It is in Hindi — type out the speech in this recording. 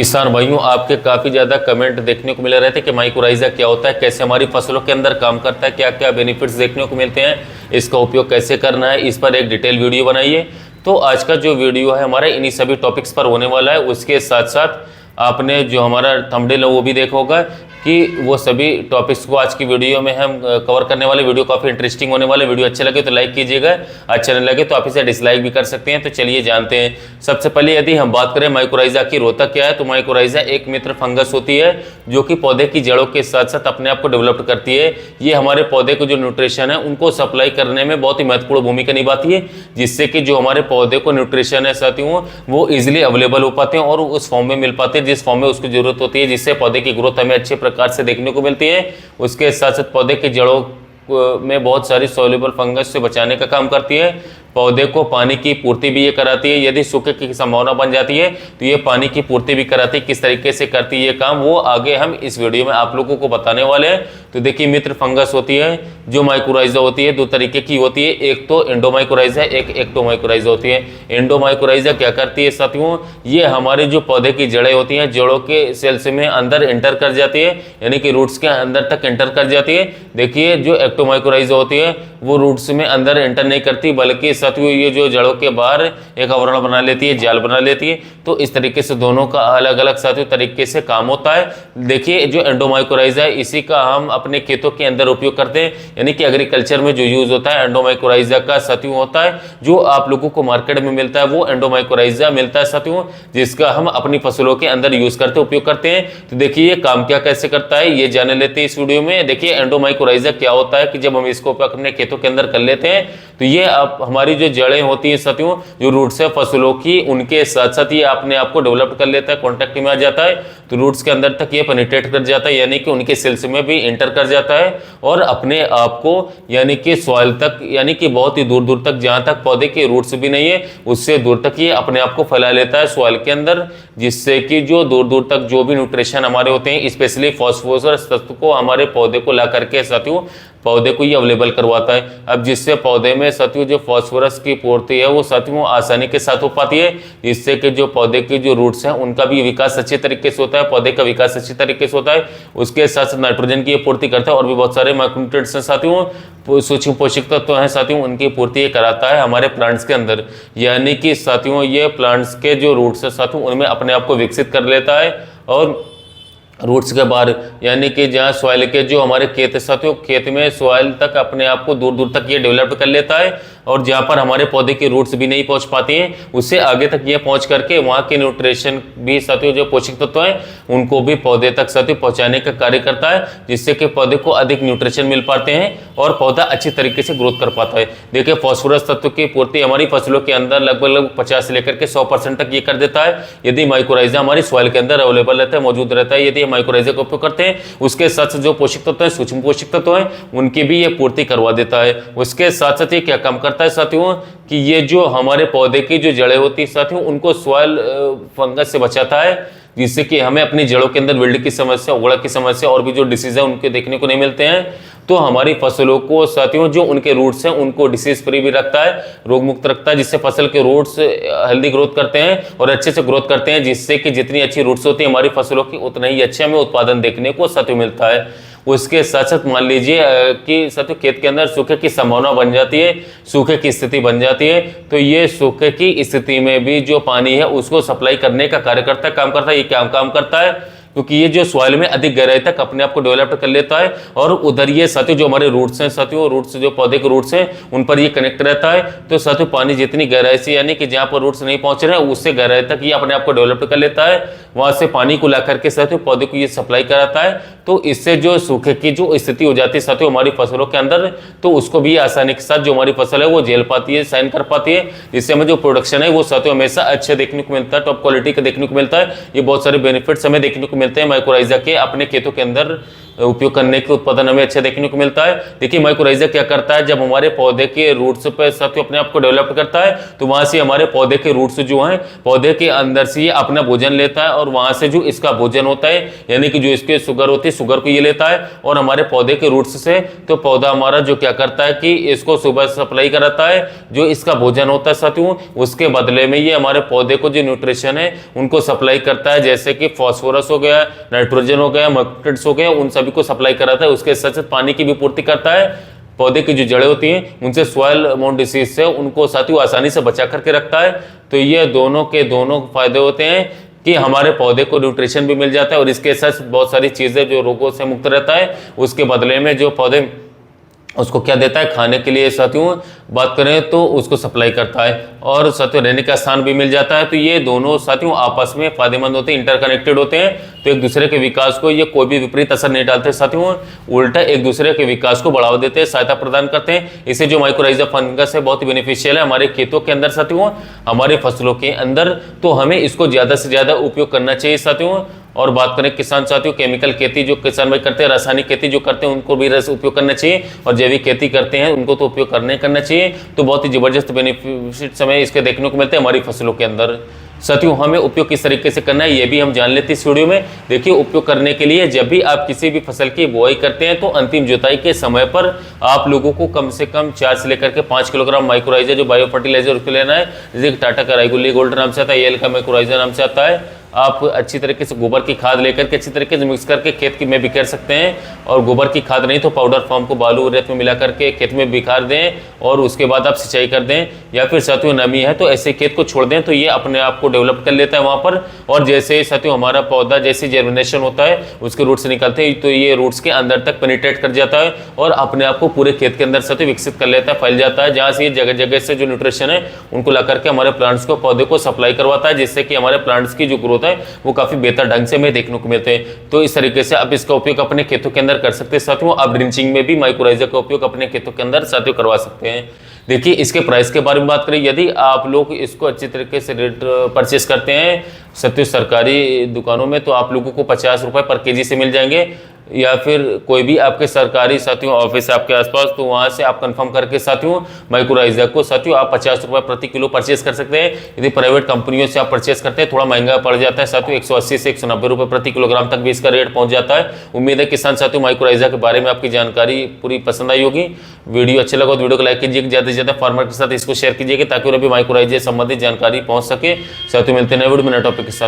किसान भाइयों, आपके काफ़ी ज़्यादा कमेंट देखने को मिल रहे थे कि माइक्रोराइजा क्या होता है, कैसे हमारी फसलों के अंदर काम करता है, क्या क्या बेनिफिट्स देखने को मिलते हैं, इसका उपयोग कैसे करना है, इस पर एक डिटेल वीडियो बनाइए। तो आज का जो वीडियो है हमारा इन्हीं सभी टॉपिक्स पर होने वाला है। उसके साथ साथ आपने जो हमारा थंबनेल है वो भी देखा होगा कि वो सभी टॉपिक्स को आज की वीडियो में हम कवर करने वाले। वीडियो काफ़ी इंटरेस्टिंग होने वाले। वीडियो अच्छे लगे तो लाइक कीजिएगा, अच्छा नहीं लगे तो आप इसे डिसलाइक भी कर सकते हैं। तो चलिए जानते हैं। सबसे पहले यदि हम बात करें माइक्रोराइजा की, रोता क्या है, तो माइक्रोराइजा एक मित्र फंगस होती है जो कि पौधे की जड़ों के साथ साथ अपने आप को डेवलप करती है। ये हमारे पौधे को जो न्यूट्रिशन है उनको सप्लाई करने में बहुत ही महत्वपूर्ण भूमिका निभाती है, जिससे कि जो हमारे पौधे को न्यूट्रिशन है साथियों वो इजिली अवेलेबल हो पाते हैं और उस फॉर्म में मिल पाते हैं जिस फॉर्म में उसकी जरूरत होती है, जिससे पौधे की ग्रोथ हमें अच्छे प्रकार से देखने को मिलती है। उसके साथ साथ पौधे की जड़ों में बहुत सारी सोल्यूबल फंगस से बचाने का काम करती है। पौधे को पानी की पूर्ति भी ये कराती है। यदि सूखे की संभावना बन जाती है तो ये पानी की पूर्ति भी कराती है। किस तरीके से करती है ये काम वो आगे हम इस वीडियो में आप लोगों को बताने वाले हैं। तो देखिए, मित्र फंगस होती है जो माइक्रोराइजा होती है, दो तरीके की होती है। एक तो एंडोमाइक्रोराइजा, एक एक्टोमाइक्रोराइजा होती है। एंडोमाइक्रोराइजा क्या करती है साथियों, ये हमारे जो पौधे की जड़ें होती हैं, जड़ों के सेल्स में अंदर एंटर कर जाती है, यानी कि रूट्स के अंदर तक एंटर कर जाती है। देखिए, जो एक्टोमाइक्रोराइजा होती है वो रूट्स में अंदर एंटर नहीं करती, बल्कि साथियों ये जो जड़ों के बाहर एक आवरण बना लेती है, जाल बना लेती है। तो इस तरीके से दोनों का अलग अलग साथियों तरीके से काम होता है। देखिए, जो एंडोमाइक्रोराइजा है इसी का हम अपने खेतों के अंदर उपयोग करते हैं, यानी कि एग्रीकल्चर में जो यूज होता है एंडोमाइक्रोराइजा का साथियों होता है। जो आप लोगों को मार्केट में मिलता है वो एंडोमाइक्रोराइजा मिलता है साथियों, जिसका हम अपनी फसलों के अंदर यूज करते उपयोग करते हैं। तो देखिए, ये काम क्या कैसे करता है ये जान लेते हैं इस वीडियो में। देखिए, एंडोमाइक्रोराइजा क्या होता है कि जब हम इसको अपने खेतों के अंदर कर लेते हैं तो ये हमारी जो जड़ें होती हैं साथियों, जो रूट्स है फसलों की, उनके साथ साथ ये अपने आप को डेवलप कर लेता है, कांटेक्ट में आ जाता है। तो रूट्स के अंदर तक ये पेनिट्रेट कर जाता है, यानी कि उनके सेल्स में भी एंटर कर जाता है और अपने आप को यानी कि सॉइल तक, यानी कि बहुत ही दूर दूर तक, जहां तक पौधे के रूट्स भी नहीं है उससे दूर तक ये अपने आप को फैला लेता है सॉइल के अंदर, जिससे कि जो दूर दूर तक जो भी न्यूट्रिशन हमारे होते हैं, स्पेशली फॉस्फोरस तत्व को हमारे पौधे को ला करके साथियों पौधे को ये अवेलेबल करवाता है। अब जिससे पौधे में साथियों जो फॉस्फोरस की पूर्ति है वो साथियों आसानी के साथ हो पाती है, जिससे कि जो पौधे के जो रूट्स हैं उनका भी विकास अच्छे तरीके से होता है, पौधे का विकास अच्छे तरीके से होता है। उसके साथ साथ नाइट्रोजन की पूर्ति करता है और भी बहुत सारे माइक्रोन्यूट्रिएंट्स हैं साथियों, सूक्ष्म पोषक तत्व हैं साथियों, उनकी पूर्ति कराता है हमारे प्लांट्स के अंदर। यानी कि साथियों ये प्लांट्स के जो रूट्स है साथियों उनमें अपने आप को विकसित कर लेता है और रूट्स के बाहर, यानी कि जहाँ सॉइल के जो हमारे खेत है साथियों, खेत में सॉइल तक अपने आप को दूर दूर तक ये डेवलप कर लेता है और जहाँ पर हमारे पौधे की रूट्स भी नहीं पहुँच पाती हैं उससे आगे तक ये पहुँच करके वहाँ के न्यूट्रिशन भी साथियों जो पोषक तत्व हैं उनको भी पौधे तक साथियों पहुँचाने का कार्य करता है, जिससे कि पौधे को अधिक न्यूट्रिशन मिल पाते हैं और पौधा अच्छी तरीके से ग्रोथ कर पाता है। देखिए, फॉस्फोरस तत्व की पूर्ति हमारी फसलों के अंदर लगभग 50 से लेकर के 100% तक ये कर देता है यदि माइक्रोराइजा हमारी सॉइल के अंदर अवेलेबल रहता है, मौजूद रहता है। यदि माइक्रोराइजा का उपयोग करते हैं उसके साथ जो पोषक तत्व है, सूक्ष्म पोषक तत्व है, उनकी भी ये पूर्ति करवा देता है। उसके साथ साथ ये क्या काम करता है साथियों कि ये जो हमारे पौधे की जो जड़ें होती है साथियों उनको सॉइल फंगस से बचाता है, जिससे कि हमें अपनी जड़ों के अंदर विल्ड की समस्या, उगड़ की समस्या और भी जो डिसीज है उनके देखने को नहीं मिलते हैं। तो हमारी फसलों को साथियों जो उनके रूट्स हैं उनको डिसीज फ्री भी रखता है, रोग मुक्त रखता है, जिससे फसल के रूट्स हेल्दी ग्रोथ करते हैं और अच्छे से ग्रोथ करते हैं, जिससे कि जितनी अच्छी रूट्स होती है हमारी फसलों की उतना ही अच्छे हमें उत्पादन देखने को साथियों मिलता है। उसके साथ साथ मान लीजिए कि साथियों खेत के अंदर सूखे की संभावना बन जाती है, सूखे की स्थिति बन जाती है, तो ये सूखे की स्थिति में भी जो पानी है उसको सप्लाई करने का कार्य करता है, काम करता है। ये क्या काम करता है, क्योंकि ये जो सॉइल में अधिक गहराई तक अपने आप को डेवलप कर लेता है और उधर ये साथियों जो हमारे रूट्स हैं साथियों, रूट्स जो पौधे के रूट्स हैं उन पर ये कनेक्ट रहता है। तो साथियों पानी जितनी गहराई से, यानी कि जहाँ पर रूट्स नहीं पहुंच रहे हैं उससे गहराई तक ये अपने आप को डेवलप कर लेता है, वहां से पानी को ला करके साथियों पौधे को ये सप्लाई कराता है। तो इससे जो सूखे की जो स्थिति हो जाती है साथियों हमारी फसलों के अंदर, तो उसको भी आसानी के साथ जो हमारी फसल है वो झेल पाती है, सहन कर पाती है, जिससे हमें जो प्रोडक्शन है वो साथियों हमेशा अच्छा देखने को मिलता है, टॉप क्वालिटी का देखने को मिलता है। ये बहुत सारे बेनिफिट्स हमें देखने को मिलते हैं माइक्रोराइजा के अपने खेतों के अंदर उपयोग करने के उत्पादन हमें अच्छा देखने को मिलता है। देखिए, माइक्रोराइजा क्या करता है, जब हमारे पौधे के रूट्स पे साथियों अपने आप को डेवलप करता है तो वहां से हमारे पौधे के रूट्स जो हैं पौधे के अंदर से ये अपना भोजन लेता है और वहां से जो इसका भोजन होता है, यानी कि जो इसके शुगर होती है, शुगर को ये लेता है और हमारे पौधे के रूट्स से, तो पौधा हमारा जो क्या करता है कि इसको सुबह सप्लाई कराता है, जो इसका भोजन होता है साथियों, उसके बदले में ये हमारे पौधे को जो न्यूट्रिशन है उनको सप्लाई करता है, जैसे कि फास्फोरस हो गया, नाइट्रोजन हो गया, मॉलिक्यूल्स हो गया, उन सभी को सप्लाई कराता है। उसके साथ साथ पानी की भी पूर्ति करता है। पौधे की जो जड़ें होती हैं उनसे सॉइल माउंट डिसीज से उनको साथियों आसानी से बचा करके रखता है। तो ये दोनों के दोनों फायदे होते हैं कि हमारे पौधे को न्यूट्रिशन भी मिल जाता है और इसके साथ बहुत सारी चीजें जो रोगों से मुक्त रहता है, उसके बदले में जो पौधे उसको क्या देता है खाने के लिए साथियों बात करें तो उसको सप्लाई करता है, और साथियों रहने का स्थान भी मिल जाता है। तो ये दोनों साथियों आपस में फायदेमंद होते हैं, इंटरकनेक्टेड होते हैं। तो एक दूसरे के विकास को ये कोई भी विपरीत असर नहीं डालते साथियों, उल्टा एक दूसरे के विकास को बढ़ावा देते हैं, सहायता प्रदान करते हैं। इसे जो माइकोराइजा फंगस है बहुत ही बेनिफिशियल है हमारे खेतों के अंदर साथियों, हमारे फसलों के अंदर। तो हमें इसको ज्यादा से ज्यादा उपयोग करना चाहिए साथियों। और बात करें किसान साथियों, केमिकल खेती जो किसान भाई करते हैं, रासायनिक खेती जो करते हैं उनको भी उपयोग करना चाहिए, और जैविक खेती करते हैं उनको तो उपयोग करना चाहिए। तो बहुत ही जबरदस्त बेनिफिट हमें इसके देखने को मिलते हैं हमारी फसलों के अंदर। साथियों हमें उपयोग किस तरीके से करना है ये भी हम जान लेते हैं इस वीडियो में। देखिए, उपयोग करने के लिए जब भी आप किसी भी फसल की बुआई करते हैं तो अंतिम जुताई के समय पर आप लोगों को कम से कम 4 से लेकर के 5 किलोग्राम माइक्रोराइजा जो बायो फर्टिलाइजर उसको लेना है। जैसे टाटा का राइगुली गोल्ड नाम से आता है, एल का माइक्रोराइजा नाम से आता है। आप अच्छी तरीके से गोबर की खाद लेकर के अच्छी तरीके से मिक्स करके खेत में बिखेर सकते हैं, और गोबर की खाद नहीं तो पाउडर फॉर्म को बालू रेत में मिला करके खेत में बिखार दें, और उसके बाद आप सिंचाई कर दें। या फिर साथियों नमी है तो ऐसे खेत को छोड़ दें, तो ये अपने आप को डेवलप कर लेता है वहाँ पर। और जैसे साथियों हमारा पौधा जैसे जर्मिनेशन होता है उसके रूट से निकलते हैं, तो ये रूट्स के अंदर तक पेनिट्रेट कर जाता है और अपने आप को पूरे खेत के अंदर साथियों विकसित कर लेता है, फैल जाता है, जहाँ से ये जगह जगह से जो न्यूट्रिशन है उनको ला करके हमारे प्लांट्स को पौधे को सप्लाई करवाता है, जिससे कि हमारे प्लांट्स की जो ग्रोथ है वो काफी बेहतर ढंग से हमें देखने को मिलते हैं। तो इस तरीके से आप इसका उपयोग अपने खेतों के अंदर कर सकते हैं साथियों। आप ड्रिंचिंग में भी माइक्रोराइजा का उपयोग अपने खेतों के अंदर साथियों करवा सकते हैं। देखिए, इसके प्राइस के बारे में बात करें, यदि आप लोग इसको अच्छी तरीके से रेट परचेस करते हैं साथियों सरकारी दुकानों में, तो आप लोगों को 50 रुपए पर केजी से मिल जाएंगे, या फिर कोई भी आपके सरकारी साथियों ऑफिस आपके आसपास, तो वहां से आप कंफर्म करके साथियों माइक्रोराइजा को साथियों आप 50 रुपए प्रति किलो परचेस कर सकते हैं। यदि प्राइवेट कंपनियों से आप परचेस करते हैं थोड़ा महंगा पड़ जाता है साथियों, 180 से 190 रुपए प्रति किलोग्राम तक भी इसका रेट पहुंच जाता है। उम्मीद है किसान साथियों माइक्रोराइजा के बारे में आपकी जानकारी पूरी पसंद आई होगी। वीडियो अच्छा लगा तो वीडियो को लाइक कीजिए, ज्यादा से ज्यादा फार्मर के साथ इसको शेयर कीजिएगा ताकि उन्हें भी माइक्रोराइजा संबंधित जानकारी पहुंच सके। साथियों मिलते हैं नए वीडियो में नए टॉपिक के साथ।